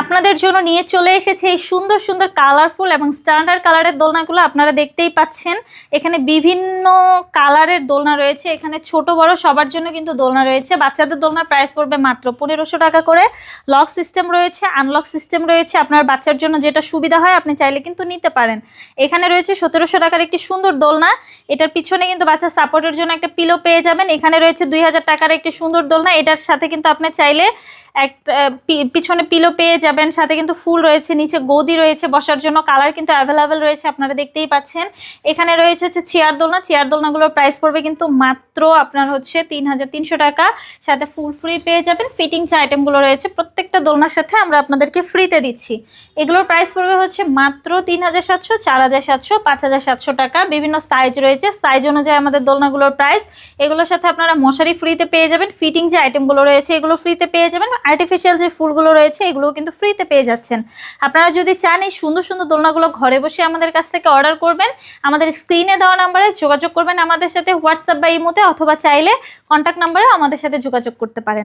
আপনাদের জন্য নিয়ে চলে এসেছে এই সুন্দর সুন্দর কালারফুল এবং স্ট্যান্ডার্ড কালারের দোলনাগুলো। আপনারা দেখতেই পাচ্ছেন এখানে বিভিন্ন কালারের দোলনা রয়েছে, এখানে ছোট বড় সবার জন্য কিন্তু দোলনা রয়েছে। বাচ্চাদের দোলনার প্রাইস পড়বে মাত্র 1500 টাকা করে। লক সিস্টেম রয়েছে, আনলক সিস্টেম রয়েছে, আপনার বাচ্চার জন্য যেটা সুবিধা হয় আপনি চাইলে কিন্তু নিতে পারেন। এখানে রয়েছে 1700 টাকার একটি সুন্দর দোলনা, এটার পিছনে কিন্তু বাচ্চার সাপোর্টের জন্য একটা পিলো পেয়ে যাবেন। এখানে রয়েছে 2000 টাকার একটি সুন্দর দোলনা, এটার সাথে কিন্তু আপনি চাইলে একটা পিছনে পিলো পেয়ে যাবেন, সাথে কিন্তু ফুল রয়েছে, নিচে গদি রয়েছে বসার জন্য, কালার কিন্তু অ্যাভেলেবেল রয়েছে, আপনারা দেখতেই পাচ্ছেন। এখানে রয়েছে হচ্ছে চেয়ার দোলনা, চেয়ার দোলনাগুলোর প্রাইস পড়বে কিন্তু মাত্র আপনার হচ্ছে 3300 টাকা, সাথে ফুল ফ্রি পেয়ে যাবেন। ফিটিং যে আইটেমগুলো রয়েছে প্রত্যেকটা দোলনার সাথে আমরা আপনাদেরকে ফ্রিতে দিচ্ছি। এগুলোর প্রাইস পড়বে হচ্ছে মাত্র 3700, 4700, 5700 টাকা। বিভিন্ন সাইজ রয়েছে, সাইজ অনুযায়ী আমাদের দোলনাগুলোর প্রাইস। এগুলোর সাথে আপনারা মশারি ফ্রিতে পেয়ে যাবেন, ফিটিং যে আইটেমগুলো রয়েছে এগুলো ফ্রিতে পেয়ে যাবেন, আর্টিফিশিয়াল যে ফুলগুলো রয়েছে এগুলোও কিন্তু ফ্রিতে পেয়ে যাচ্ছেন। আপনারা যদি চান এই সুন্দর সুন্দর দোলনাগুলো ঘরে বসে আমাদের কাছ থেকে অর্ডার করবেন, আমাদের স্ক্রিনে দেওয়া নাম্বারে যোগাযোগ করবেন আমাদের সাথে, হোয়াটসঅ্যাপ বা ইমোতে, অথবা চাইলে কন্ট্যাক্ট নাম্বারে আমাদের সাথে যোগাযোগ করতে পারেন।